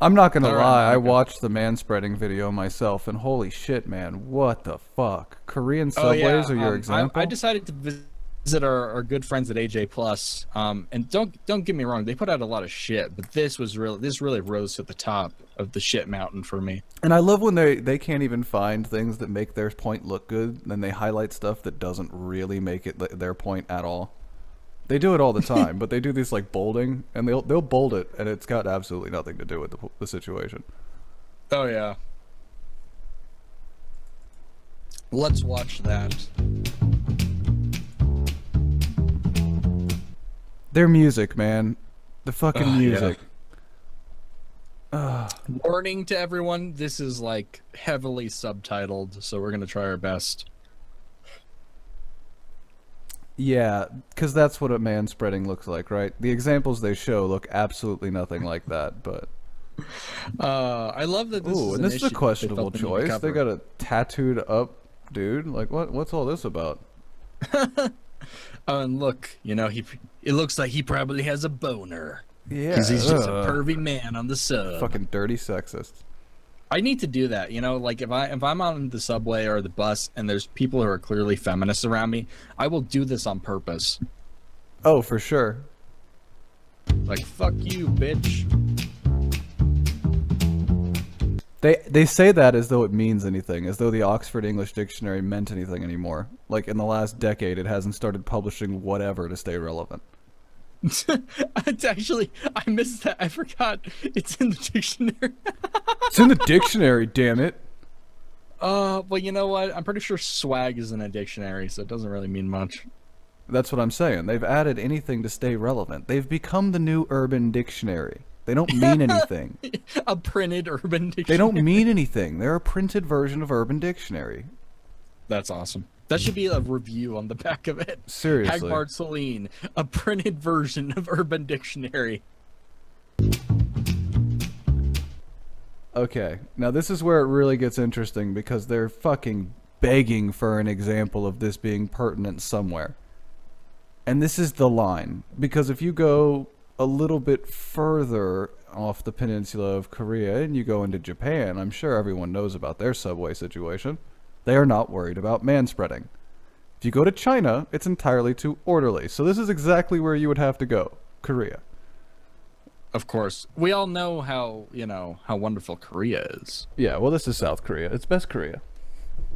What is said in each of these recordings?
I'm not gonna All right, lie, I Monica. watched the manspreading video myself, and holy shit, man, what the fuck? Korean Oh yeah, subways are your I example? decided to visit our good friends at AJ Plus. And don't get me wrong, they put out a lot of shit, but this really rose to the top of the shit mountain for me. And I love when they can't even find things that make their point look good, then they highlight stuff that doesn't really make it their point at all. They do it all the time, but they do this like bolding, and they'll bold it, and it's got absolutely nothing to do with the situation. Oh yeah. Let's watch that. Their music, man, the fucking Yeah. music. Warning to everyone, this is like heavily subtitled, so we're gonna try our best. Yeah, because that's what a manspreading looks like, right? The examples they show look absolutely nothing like that, but... I love that this Ooh, is and an this is a issue that they questionable felt the need to choice. They cover. got a tattooed up dude. Like, what's all this about? Oh, and look, it looks like he probably has a boner. Yeah, Because he's just a pervy man on the sub. fucking dirty sexist. I need to do that, like if I'm on the subway or the bus and there's people who are clearly feminists around me, I will do this on purpose. Oh, for sure. Like, fuck you, bitch. They say that as though it means anything, as though the Oxford English Dictionary meant anything anymore. Like in the last decade, it hasn't started publishing whatever to stay relevant. It's actually, I missed that. I forgot it's in the dictionary. It's in the dictionary, damn it. Well, you know what? I'm pretty sure swag is in a dictionary, so it doesn't really mean much. That's what I'm saying. They've added anything to stay relevant. They've become the new Urban Dictionary. They don't mean anything. A printed urban dictionary. They don't mean anything. They're a printed version of Urban Dictionary. That's awesome. That should be a review on the back of it. Seriously. Hagmart Celine, a printed version of Urban Dictionary. Okay, now this is where it really gets interesting because they're fucking begging for an example of this being pertinent somewhere. And this is the line, because if you go a little bit further off the peninsula of Korea and you go into Japan, I'm sure everyone knows about their subway situation. They are not worried about manspreading. If you go to China, it's entirely too orderly. So this is exactly where you would have to go, Korea. Of course. We all know how wonderful Korea is. Yeah, well, this is South Korea. It's best Korea.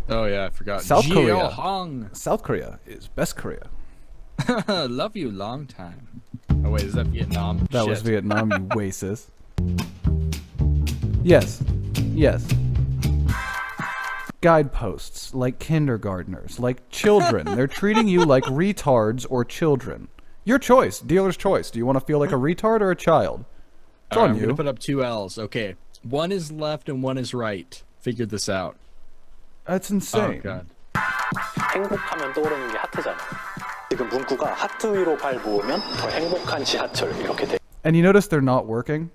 Oh yeah, I forgot. South Korea. Hong. South Korea is best Korea. Love you long time. Oh wait, is that Vietnam? That was Shit. Vietnam, you wasis. Yes. Yes. Guideposts, like kindergartners, like children. They're treating you like retards or children. Your choice, dealer's choice. Do you want to feel like a retard or a child? It's on I'm you. gonna put up two L's. Okay, one is left and one is right. Figured this out. That's Oh insane. god. 행복하면 떠오르는 게 하트잖아요. 지금 문구가 하트 위로 발 모으면 더 행복한 지하철 이렇게 돼. And you notice they're not working?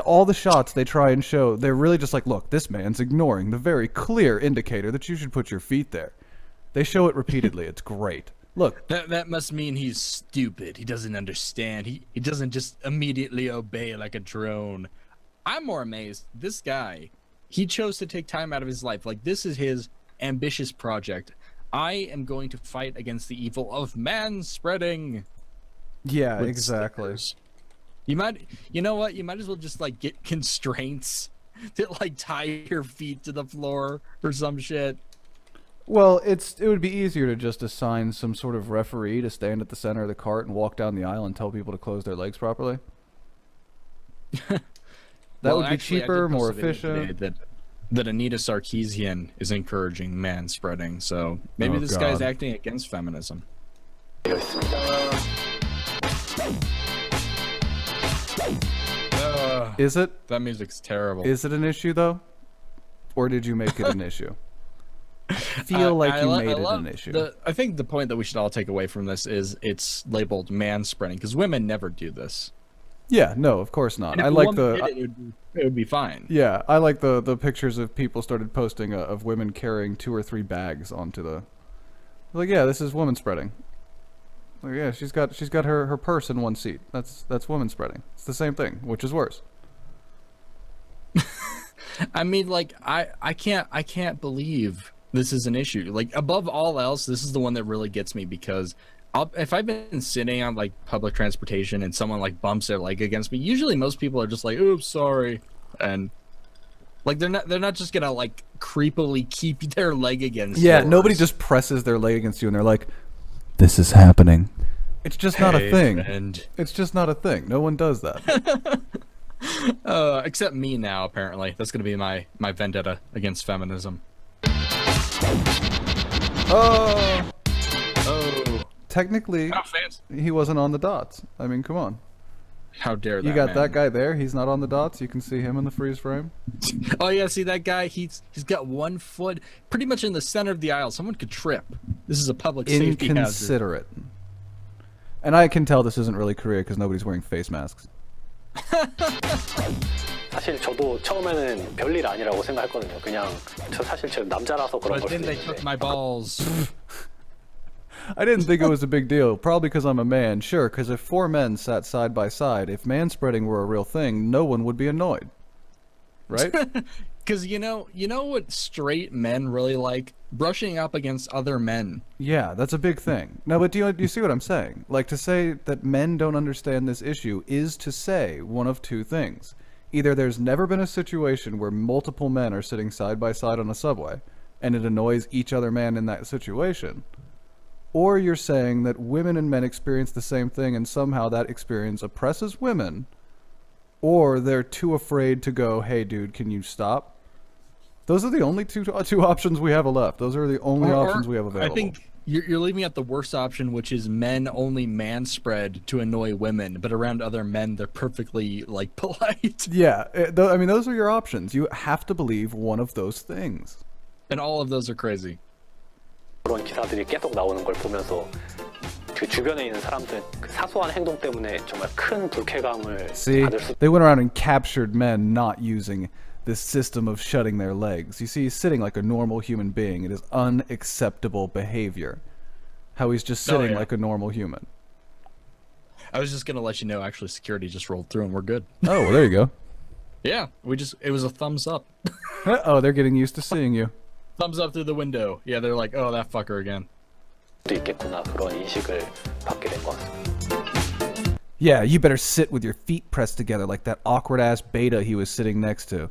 All the shots they try and show, they're really just like, look, this man's ignoring the very clear indicator that you should put your feet there. They show it repeatedly. It's great. Look. That must mean he's stupid. He doesn't understand. He doesn't just immediately obey like a drone. I'm more amazed. This guy, he chose to take time out of his life. Like, this is his ambitious project. I am going to fight against the evil of manspreading. Yeah, with exactly. stickers. You know what? You might as well just like get constraints to like tie your feet to the floor or some shit. Well, it would be easier to just assign some sort of referee to stand at the center of the cart and walk down the aisle and tell people to close their legs properly. That Well, would be actually, I did cheaper, post more a video efficient. today that Anita Sarkeesian is encouraging manspreading. So maybe Oh, this guy's God. acting against feminism. 되어 있습니다. Is it? That music's terrible. Is it an issue, though? Or did you make it an issue? I feel like you made it an issue. I think the point that we should all take away from this is it's labeled manspreading because women never do this. Yeah, no, of course not. And if I a like woman the... did it would be fine. Yeah, I like the pictures of people started posting of women carrying 2 or 3 bags onto the... Like, yeah, this is woman spreading. Like, yeah, she's got her purse in one seat. That's woman spreading. It's the same thing, which is worse. I mean, like, I can't believe this is an issue. Like, above all else, this is the one that really gets me because if I've been sitting on like public transportation and someone like bumps their leg against me, usually most people are just like, "Oops, sorry," and like they're not just gonna like creepily keep their leg against. Yeah, yours. nobody just presses their leg against you and they're like, "This is happening." It's just not a thing. Friend. It's just not a thing. No one does that. Except me now, apparently. That's gonna be my vendetta against feminism. Oh. Oh, Technically, how fancy. he wasn't on the dots. I mean, come on. How dare that You got man. that guy there. He's not on the dots. You can see him in the freeze frame. Oh yeah, see that guy? He's got 1 foot pretty much in the center of the aisle. Someone could trip. This is a public safety hazard. Inconsiderate. And I can tell this isn't really Korea because nobody's wearing face masks. 사실 저도 처음에는 별일 아니라고 생각했거든요. 그냥 저 사실 저 남자라서 그런 But 걸 then 수도 they took 있는데 my balls. I didn't think it was a big deal. Probably because I'm a man. Sure, because if 4 men sat side by side, if manspreading were a real thing, no one would be annoyed. Right? Because you know what straight men really like? Brushing up against other men. Yeah, that's a big thing. No, but do you see what I'm saying? Like, to say that men don't understand this issue is to say one of two things. Either there's never been a situation where multiple men are sitting side by side on a subway, and it annoys each other man in that situation, or you're saying that women and men experience the same thing and somehow that experience oppresses women, or they're too afraid to go, "Hey dude, can you stop?" Those are the only two options we have left. Those are the only options we have available. I think you're leaving out the worst option, which is men only manspread to annoy women, but around other men they're perfectly like polite. Yeah, I mean those are your options. You have to believe one of those things. And all of those are crazy. 그런 기사들이 계속 나오는 걸 보면서 그 주변에 있는 사람들 그 사소한 행동 때문에 정말 큰 불쾌감을 See, 받을 수 they went around and captured men not using this system of shutting their legs. You see, he's sitting like a normal human being. It is unacceptable behavior. How he's just sitting yeah. like a normal human. I was just gonna let you know, actually, security just rolled through and we're good. Oh, well, there you go. Yeah, it was a thumbs up. Oh, they're getting used to seeing you. Thumbs up through the window. Yeah, they're like, oh, that fucker again. 도 있겠구나 그런 인식을 받게 된 것 같습니다. Yeah, you better sit with your feet pressed together like that awkward-ass beta he was sitting next to.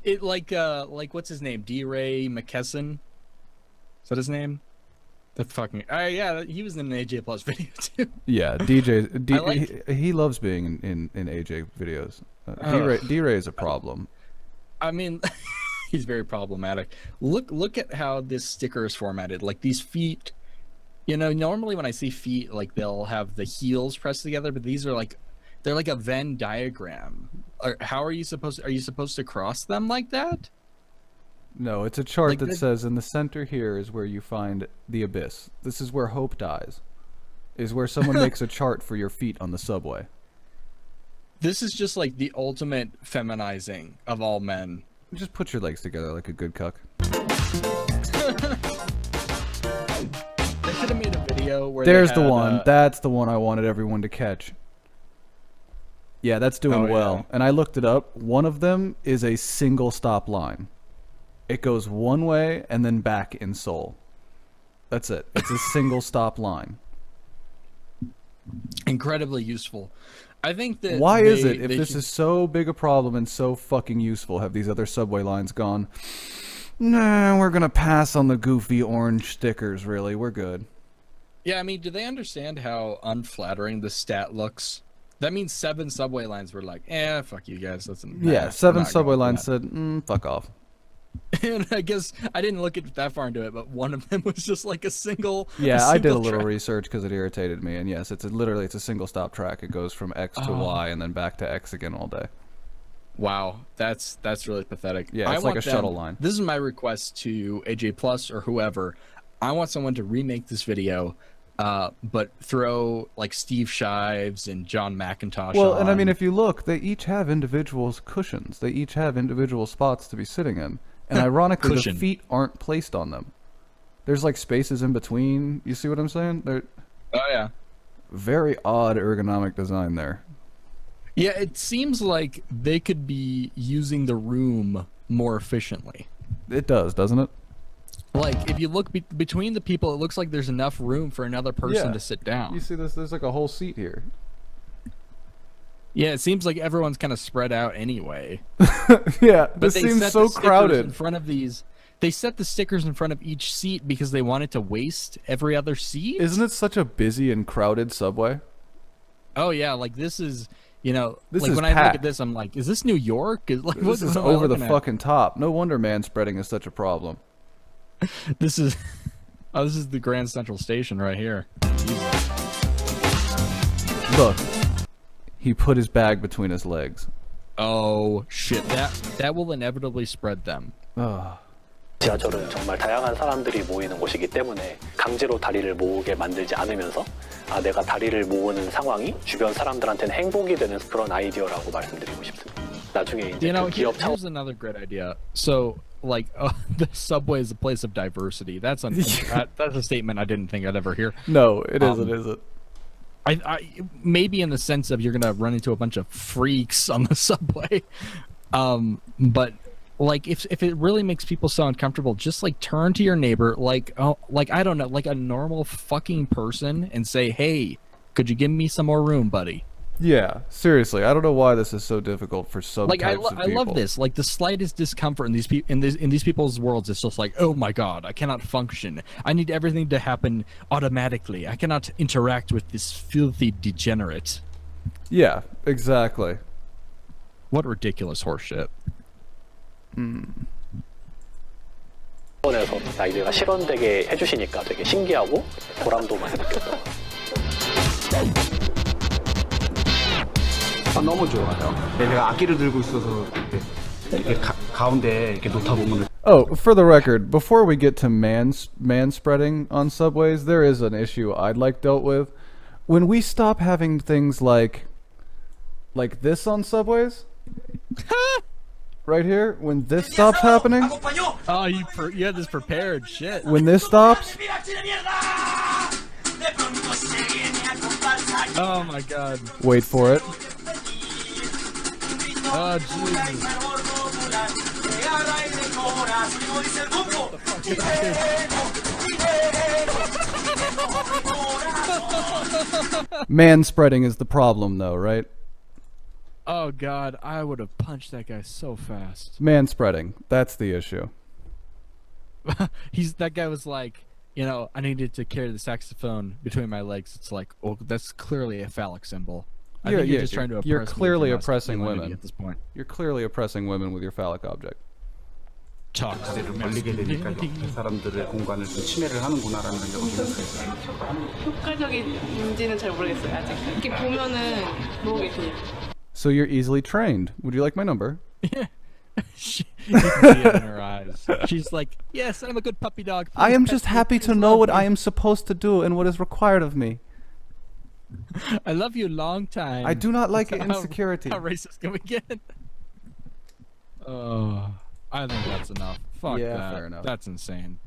It like what's his name? D-Ray McKesson? Is that his name? The fucking yeah, he was in an AJ Plus video too. Yeah, he loves being in AJ videos. D-Ray is a problem. I mean, he's very problematic. Look at how this sticker is formatted. Like these feet, you know, normally when I see feet, like they'll have the heels pressed together, but these are like they're like a Venn diagram. How are you supposed to cross them like that? No, it's a chart Like that the- says in the center here is where you find the abyss. This is where hope dies. Is where someone makes a chart for your feet on the subway. This is just like the ultimate feminizing of all men. Just put your legs together like a good cuck. They should have made a video where There's they the had, one. That's the one I wanted everyone to catch. Yeah, that's doing Oh, well. yeah. And I looked it up. One of them is a single stop line. It goes one way and then back in Seoul. That's it. It's a single stop line. incredibly useful. I think that Why is it, if they this should- is so big a problem and so fucking useful, have these other subway lines gone, nah, we're gonna pass on the goofy orange stickers, really. We're good. Yeah, I mean, do they understand how unflattering the stat looks? That means 7 subway lines were like, fuck you guys. That's Yeah, 7 subway lines said, fuck off. And I guess I didn't look at that far into it, but one of them was just like a single. Yeah, I did a single little track. research because it irritated me, and yes, it's literally a single stop track. It goes from X to Y and then back to X again all day. Wow, that's really pathetic. Yeah, I it's like want a shuttle line. This is my request to AJ Plus or whoever. I want someone to remake this video, but throw like Steve Shives and John McIntosh. Well, and I on. mean, if you look, they each have individual cushions. They each have individual spots to be sitting in. And ironically, Cushion. the feet aren't placed on them. There's like spaces in between. You see what I'm saying? They're Oh yeah. very odd ergonomic design there. Yeah, it seems like they could be using the room more efficiently. It does, doesn't it? Like, if you look between the people, it looks like there's enough room for another person Yeah. to sit down. You see this? There's like a whole seat here. Yeah, it seems like everyone's kind of spread out anyway. Yeah, But this they seems set so the stickers in crowded. front of these. They set the stickers in front of each seat because they wanted to waste every other seat. Isn't it such a busy and crowded subway? Oh yeah, like this is, This like is when I look packed. at this, I'm like, is this New York? Like, This is what am I over the looking at? fucking top. No wonder manspreading is such a problem. This is, oh, this is the Grand Central Station right here. Look, he put his bag between his legs. Oh shit, that will inevitably spread them. Ugh. 지하철은 정말 다양한 사람들이 모이는 곳이기 때문에 강제로 다리를 모으게 만들지 않으면서 내가 다리를 모으는 상황이 주변 사람들한테는 행복이 되는 그런 아이디어라고 말씀드리고 싶습니다. 나중에 이제 그 기업 차원 Here's another great idea. So, like, the subway is a place of diversity. That's that's a statement I didn't think I'd ever hear. No, it isn't, is it? I maybe in the sense of you're gonna run into a bunch of freaks on the subway, but like if it really makes people so uncomfortable, just like turn to your neighbor, like I don't know, like a normal fucking person, and say, hey, could you give me some more room, buddy? Yeah, seriously, I don't know why this is so difficult for some Like types of I people. love this. Like the slightest discomfort in these people's worlds, it's just like, oh my god, I cannot function. I need everything to happen automatically. I cannot interact with this filthy degenerate. Yeah, exactly. What ridiculous horseshit. 차원에서 아이디어가 실현되게 해주시니까 되게 신기하고 보람도 많이 느꼈던 것 같아요. 너무 좋아요. 내가 악기를 들고 있어서 이렇게 가운데 이렇게 놓다 보면 Oh, for the record, before we get to manspreading on subways, there is an issue I'd like dealt with. When we stop having things like this on subways, right here, when this stops happening, Oh, you had this prepared. Shit. when this stops, Oh my god. wait for it. Oh Jesus. Manspreading is the problem, though, right? Oh god, I would have punched that guy so fast. Manspreading, that's the issue. That guy was like, I needed to carry the saxophone between my legs. It's like, oh, that's clearly a phallic symbol. I think you're just trying to oppress you're me clearly for oppressing masculinity women at this point. You're clearly oppressing women with your phallic object. Toxic 걸리게 되니까 masculinity. 사람들의 공간을 좀 침해를 하는구나라는 생각을 들었어요. 효과적인지는 잘 모르겠어요 아직. 이렇게 보면은 그러게 돼요. So you're easily trained. Would you like my number? You can see it in her eyes. She's like, yes, I'm a good puppy dog. I Please am pet just me, happy please to know love what me. I am supposed to do and what is required of me. I love you long time. I do not like How- insecurity. How racist can we get? Oh, I think that's enough. Fuck Yeah, that. fair enough. That's insane.